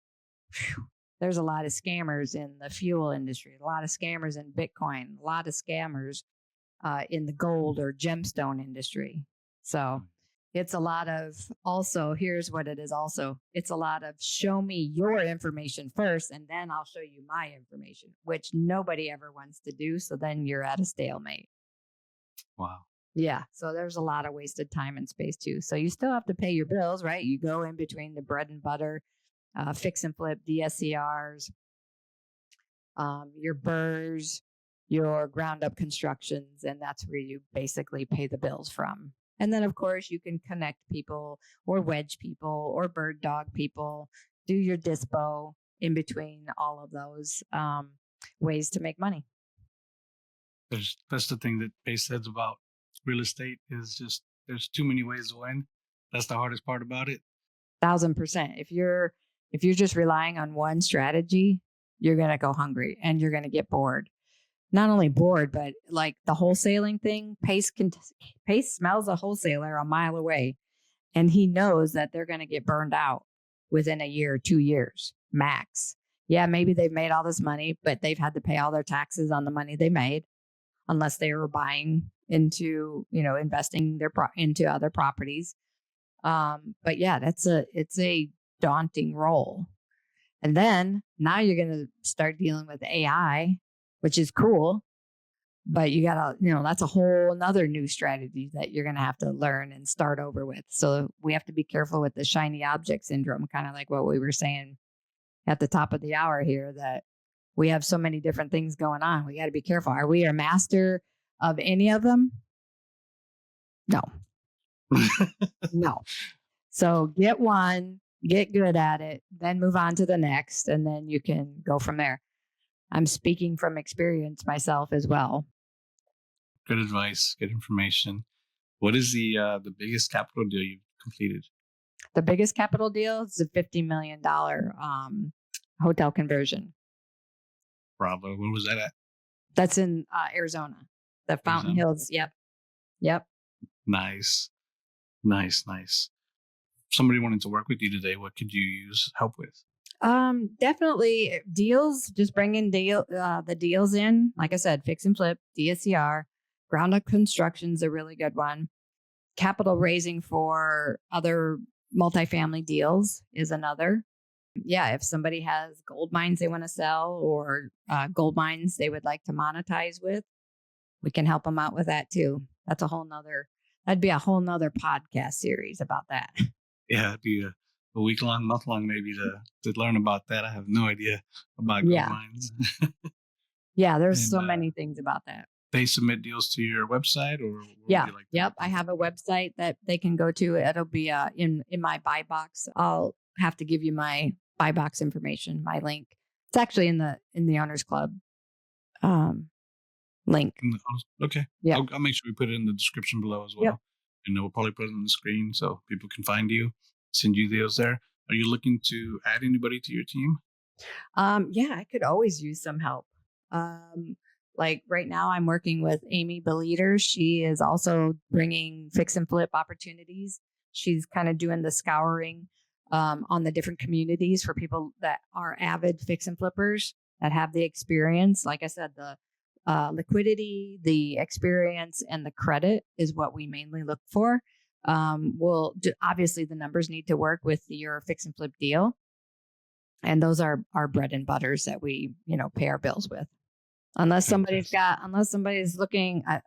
Whew. There's a lot of scammers in the fuel industry, a lot of scammers in Bitcoin, a lot of scammers in the gold or gemstone industry. So it's a lot of, also, here's what it is also. It's a lot of show me your information first, and then I'll show you my information, which nobody ever wants to do. So then you're at a stalemate. Wow. Yeah. So there's a lot of wasted time and space too. So you still have to pay your bills, right? You go in between the bread and butter, fix and flip, DSCRs, your BRRRRs, your ground up constructions, and that's where you basically pay the bills from. And then, of course, you can connect people or wedge people or bird dog people, do your dispo in between all of those ways to make money. That's the thing that Pace says about real estate is just there's too many ways to win. That's the hardest part about it. 1,000%. If you're just relying on one strategy, you're going to go hungry and you're going to get bored. Not only bored, but like the wholesaling thing, Pace smells a wholesaler a mile away, and he knows that they're going to get burned out within a year or 2 years max. Yeah, maybe they've made all this money, but they've had to pay all their taxes on the money they made, unless they were buying into, investing into other properties. But yeah, it's a daunting role. And then now you're going to start dealing with AI, which is cool, but you gotta, that's a whole another new strategy that you're going to have to learn and start over with. So we have to be careful with the shiny object syndrome, kind of like what we were saying at the top of the hour here, that we have so many different things going on. We got to be careful. Are we a master of any of them? No. No. So get one, get good at it, then move on to the next, and then you can go from there. I'm speaking from experience myself as well. Good advice, good information. What is the biggest capital deal you've completed? The biggest capital deal is a $50 million hotel conversion. Bravo. Where was that at? That's in Arizona. The Fountain Hills. Yep. Nice. Somebody wanted to work with you today. What could you use help with? Definitely deals. Just bringing the deals in. Like I said, fix and flip, DSCR, ground up construction's a really good one. Capital raising for other multifamily deals is another. Yeah, if somebody has gold mines they want to sell or gold mines they would like to monetize with, we can help them out with that too. That'd be a whole nother podcast series about that. Yeah, it'd be a week long, month long, maybe to learn about that. I have no idea about gold mines. Yeah, there's so many things about that. They submit deals to your website, or yep. I have a website that they can go to. It'll be in my buy box. I'll have to give you my buy box information, my link. It's actually in the Owners Club link. Okay. Yeah, I'll make sure we put it in the description below as well. Yep. And we'll probably put it on the screen so people can find you, send you deals there. Are you looking to add anybody to your team? Yeah, I could always use some help. Like right now I'm working with Amy Beliter. She is also bringing fix and flip opportunities. She's kind of doing the scouring on the different communities for people that are avid fix and flippers that have the experience. Like I said, the liquidity, the experience, and the credit is what we mainly look for. Obviously the numbers need to work with your fix and flip deal. And those are our bread and butters that we, pay our bills with. Unless somebody's looking at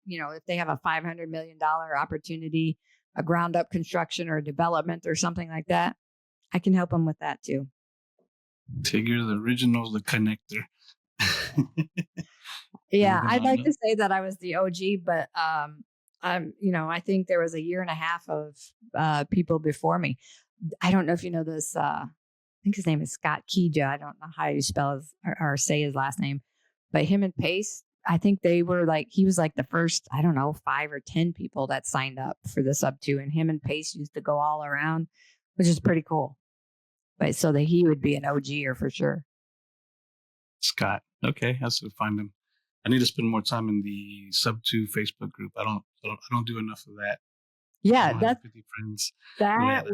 if they have a $500 million opportunity, a ground up construction or development or something like that, I can help them with that too. Tigger, the original, the connector. Yeah, Moving I'd on like up. to say that I was the OG, but I think there was a year and a half of people before me. I don't know if you know this. I think his name is Scott Kija. I don't know how you spell his or say his last name, but him and Pace, I think they were he was like the first, I don't know, 5 or 10 people that signed up for the Subto, and him and Pace used to go all around, which is pretty cool. But so that he would be an OGer for sure. Scott. Okay, I should find him. I need to spend more time in the Subto Facebook group. I don't do enough of that. I Yeah, don't have 50 friends. that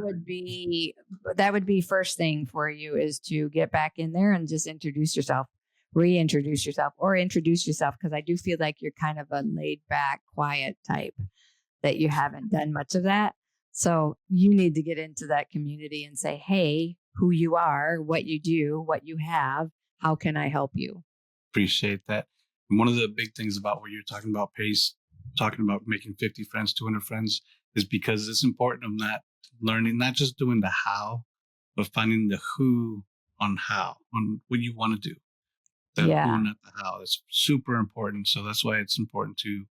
would be first thing for you, is to get back in there and just reintroduce yourself or introduce yourself. Because I do feel like you're kind of a laid back, quiet type, that you haven't done much of that. So you need to get into that community and say, hey, who you are, what you do, what you have, how can I help you? Appreciate that. And one of the big things about what you're talking about, Pace, talking about making 50 friends, 200 friends, is because it's important of not learning, not just doing the how, but finding the who on what you want to do. The who, not the how. It's super important. So that's why it's important to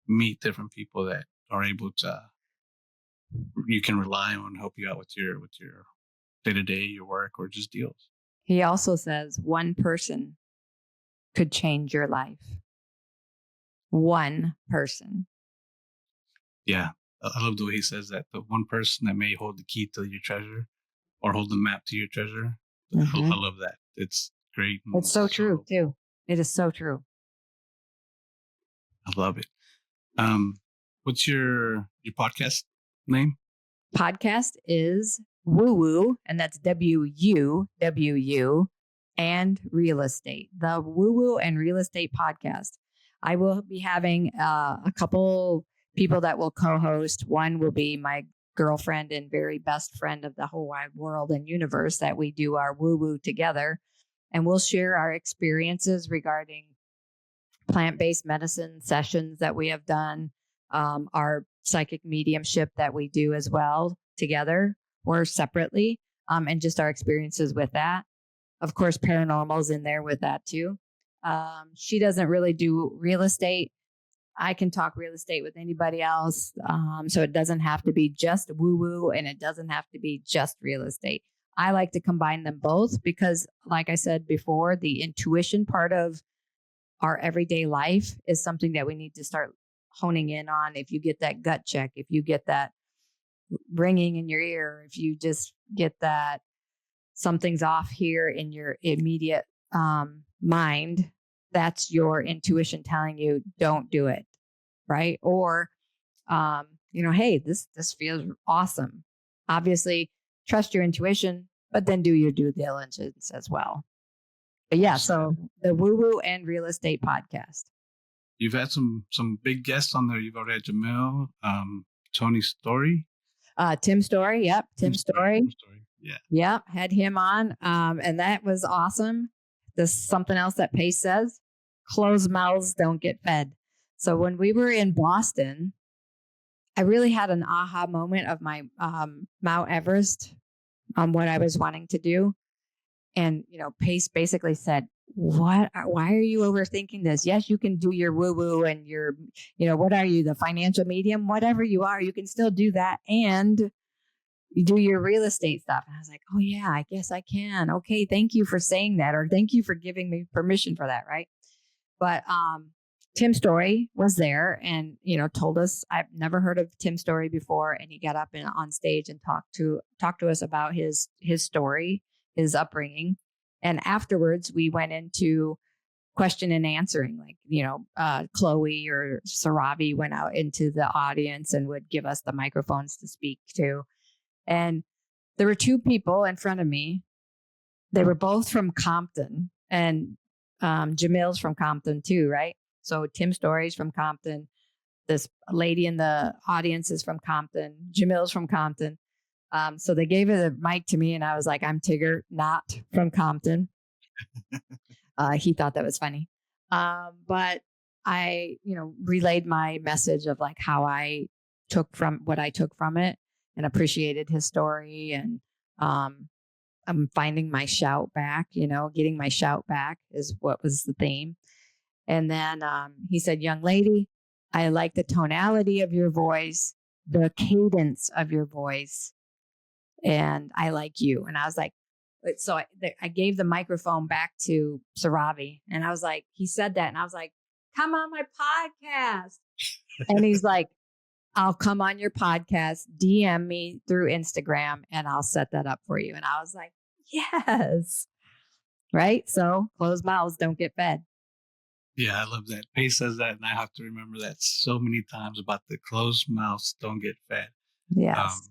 meet different people that are able to, you can rely on, help you out with your day-to-day, your work, or just deals. He also says one person could change your life. One person. Yeah. I love the way he says that. The one person that may hold the key to your treasure or hold the map to your treasure. Mm-hmm. I love that. It's great. It's so true too. It is so true. I love it. What's your podcast name? Podcast is Woo Woo, and that's WUWU, and Real Estate. The Woo Woo and Real Estate Podcast. I will be having a couple people that will co-host. One will be my girlfriend and very best friend of the whole wide world and universe, that we do our woo woo together, and we'll share our experiences regarding plant-based medicine sessions that we have done, our psychic mediumship that we do as well together or separately, and just our experiences with that. Of course, paranormal's in there with that too. She doesn't really do real estate. I can talk real estate with anybody else. So it doesn't have to be just woo woo, and it doesn't have to be just real estate. I like to combine them both because, like I said before, the intuition part of our everyday life is something that we need to start honing in on. If you get that gut check, if you get that ringing in your ear, if you just get that something's off here in your immediate mind, that's your intuition telling you don't do it, right? Or hey, this feels awesome. Obviously, trust your intuition, but then do your due diligence as well. But yeah, so the Woo Woo and Real Estate Podcast. You've had some big guests on there. You've already had Jamil, Tony Story. Tim Story. Yep. Tim Story. Yeah. Yep. Had him on. And that was awesome. This is something else that Pace says: closed mouths don't get fed. So when we were in Boston, I really had an aha moment of my Mount Everest, what I was wanting to do. And, Pace basically said, why are you overthinking this? Yes, you can do your woo woo and your, what are you, the financial medium, whatever you are, you can still do that. And you do your real estate stuff. And I was like, oh yeah, I guess I can. Okay. Thank you for saying that. Or thank you for giving me permission for that. Right. But, Tim Story was there and, told us, I've never heard of Tim Story before. And he got up and on stage and talked to us about his story, his upbringing. And afterwards we went into question and answering, Chloe or Saravi went out into the audience and would give us the microphones to speak to. And there were two people in front of me. They were both from Compton, and Jamil's from Compton too, right? So Tim Story's from Compton. This lady in the audience is from Compton. Jamil's from Compton. So they gave the mic to me and I was like, I'm Tigger, not from Compton. He thought that was funny. But I, relayed my message of like how I took from what I took from it and appreciated his story. And I'm finding my shout back, getting my shout back is what was the theme. And then he said, young lady, I like the tonality of your voice, the cadence of your voice, and I like you. And I was like, so I gave the microphone back to Saravi, and I was like, he said that, and I was like, come on my podcast. And he's like, I'll come on your podcast, DM me through Instagram, and I'll set that up for you. And I was like, yes. Right. So closed mouths don't get fed. Yeah, I love that. Pace says that, and I have to remember that so many times about the closed mouths don't get fed. Yes.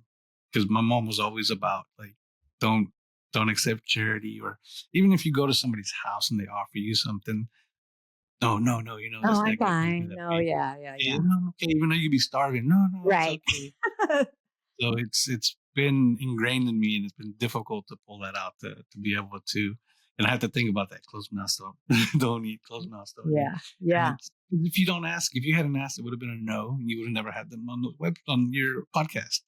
Because my mom was always about like, don't accept charity, or even if you go to somebody's house and they offer you something, no, that's I'm not fine. good. No, yeah. Okay, even though you be starving, no, Right. it's okay. So it's been ingrained in me, and it's been difficult to pull that out to be able to. And I have to think about that closed mouth stuff. Don't eat closed mouth stuff. Yeah. If you hadn't asked, it would have been a no, and you would have never had them on your podcast.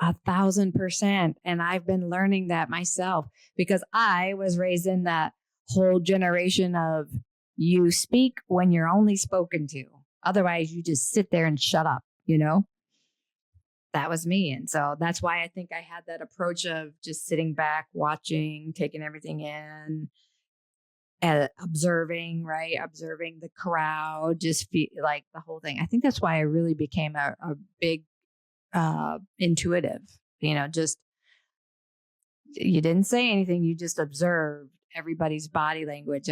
1,000%. And I've been learning that myself because I was raised in that whole generation of you speak when you're only spoken to. Otherwise, you just sit there and shut up, That was me. And so that's why I think I had that approach of just sitting back, watching, taking everything in, and observing, right? Observing the crowd, just feel like the whole thing. I think that's why I really became a big intuitive, just you didn't say anything. You just observed everybody's body language,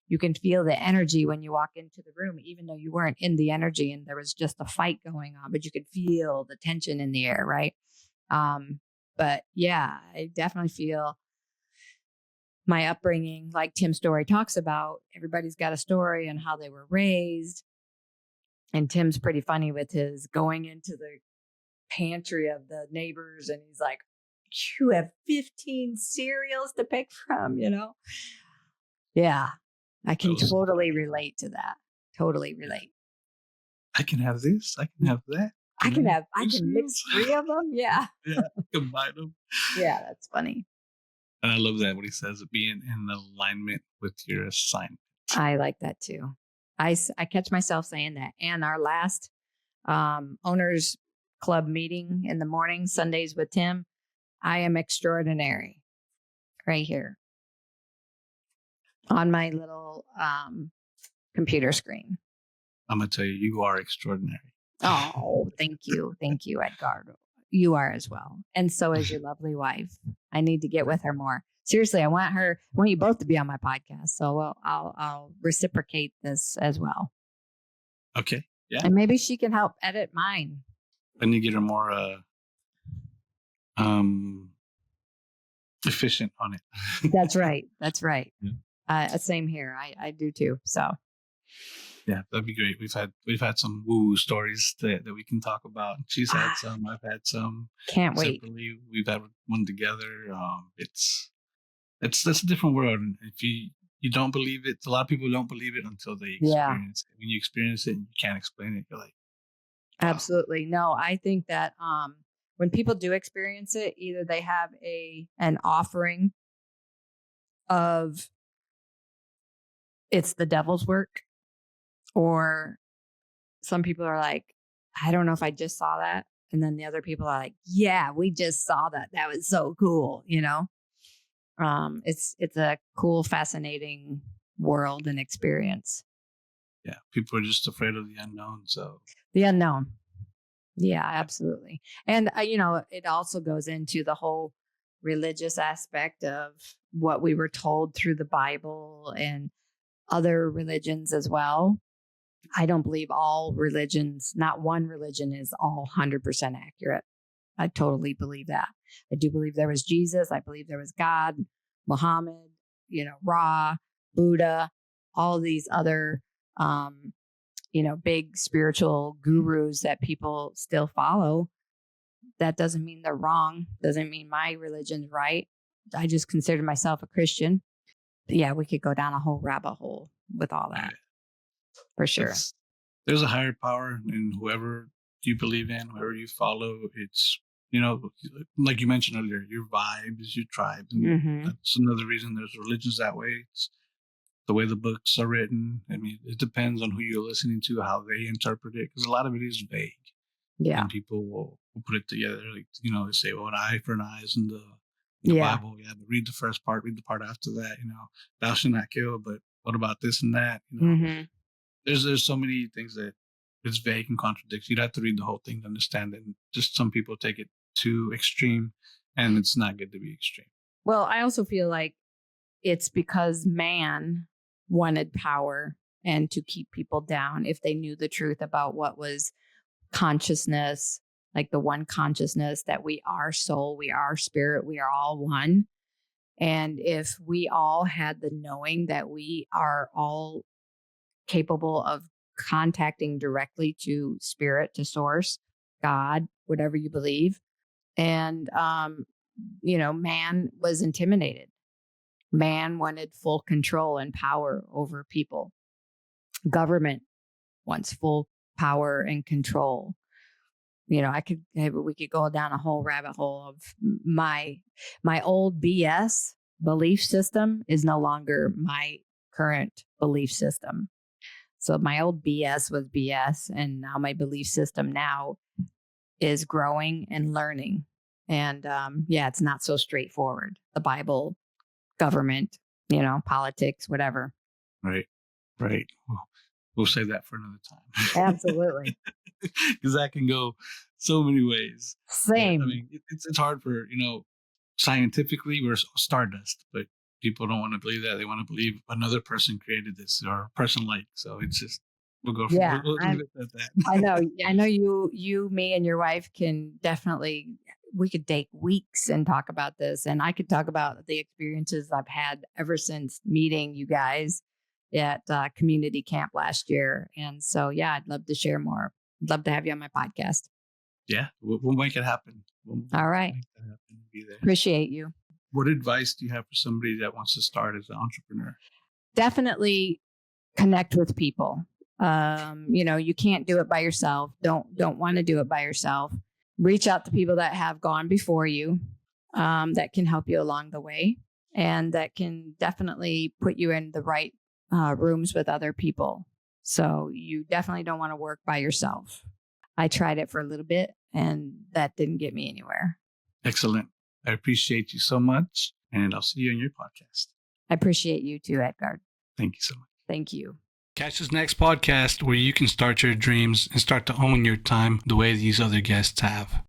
you can feel the energy when you walk into the room, even though you weren't in the energy and there was just a fight going on, but you could feel the tension in the air. Right. But yeah, I definitely feel my upbringing, like Tim's story talks about, everybody's got a story on how they were raised. And Tim's pretty funny with his going into the pantry of the neighbors. And he's like, you have 15 cereals to pick from, Yeah. I can totally relate to that. Totally relate. I can have this. I can have that. I can mix 3 of them. Yeah. Yeah. Combine them. Yeah. That's funny. And I love that when he says being in alignment with your assignment. I like that too. I catch myself saying that. And our last owners club meeting in the morning, Sundays with Tim, I am extraordinary right here on my little computer screen. I'm going to tell you, you are extraordinary. Oh, thank you. Thank you, Edgar. You are as well. And so is your lovely wife. I need to get with her more. Seriously, I want you both to be on my podcast. So I'll reciprocate this as well. Okay. Yeah. And maybe she can help edit mine. I need to get her more efficient on it. That's right. That's right. Yeah. Same here. I do too. So yeah, that'd be great. We've had some woo stories that we can talk about. She's had some. I've had some. Can't wait. Separately. We've had one together. It's a different world. And if you don't believe it, a lot of people don't believe it until they experience it. When you experience it and you can't explain it, you're like, wow. Absolutely. No, I think that when people do experience it, either they have an offering of it's the devil's work, or some people are like, I don't know if I just saw that. And then the other people are like, yeah, we just saw that. That was so cool. It's a cool, fascinating world and experience. Yeah. People are just afraid of the unknown. So the unknown. Yeah, absolutely. And, it also goes into the whole religious aspect of what we were told through the Bible and other religions as well. I don't believe all religions, not one religion is all 100% accurate. I totally believe that. I do believe there was Jesus. I believe there was God, Muhammad, Ra, Buddha, all these other, big spiritual gurus that people still follow. That doesn't mean they're wrong. Doesn't mean my religion's right. I just consider myself a Christian. But yeah, we could go down a whole rabbit hole with all that. for sure. There's a higher power in whoever you believe in, whoever you follow. It's, you know, like you mentioned earlier, your vibe is your tribe. And that's another reason there's religions that way. It's the way the books are written. I mean, it depends on who you're listening to, how they interpret it, because a lot of it is vague. Yeah. And people will put it together. Like, you know, they say, well, an eye for an eye is in the Bible. Yeah, but read the first part, read the part after that, you know, thou shalt not kill, but what about this and that? You know, there's so many things that it's vague and contradicts. You'd have to read the whole thing to understand it. And just some people take it too extreme, and it's not good to be extreme. Well, I also feel like it's because man wanted power and to keep people down if they knew the truth about what was consciousness, like the one consciousness that we are soul, we are spirit, we are all one. And if we all had the knowing that we are all capable of contacting directly to spirit, to source, God, whatever you believe. And, you know, man was intimidated. Man wanted full control and power over people. Government wants full power and control. You know, we could go down a whole rabbit hole of my old BS belief system is no longer my current belief system. So my old BS was BS, and now my belief system now is growing and learning. And it's not so straightforward. The Bible, government, you know, politics, whatever. Right. Well, we'll save that for another time. Absolutely. Because that can go so many ways. Same. I mean, it's hard for, you know, scientifically we're stardust, but people don't want to believe that. They want to believe another person created this or a person like. So it's just, we'll go for we'll leave it at that. I know you, me and your wife can definitely, we could take weeks and talk about this. And I could talk about the experiences I've had ever since meeting you guys at community camp last year. And so, yeah, I'd love to share more. I'd love to have you on my podcast. Yeah, we'll make it happen. All right. Make that happen. Be there. Appreciate you. What advice do you have for somebody that wants to start as an entrepreneur? Definitely connect with people. You know, you can't do it by yourself. Don't want to do it by yourself. Reach out to people that have gone before you, that can help you along the way, and that can definitely put you in the right rooms with other people. So you definitely don't want to work by yourself. I tried it for a little bit, and that didn't get me anywhere. Excellent. I appreciate you so much, and I'll see you on your podcast. I appreciate you too, Edgar. Thank you so much. Thank you. Catch this next podcast where you can start your dreams and start to own your time the way these other guests have.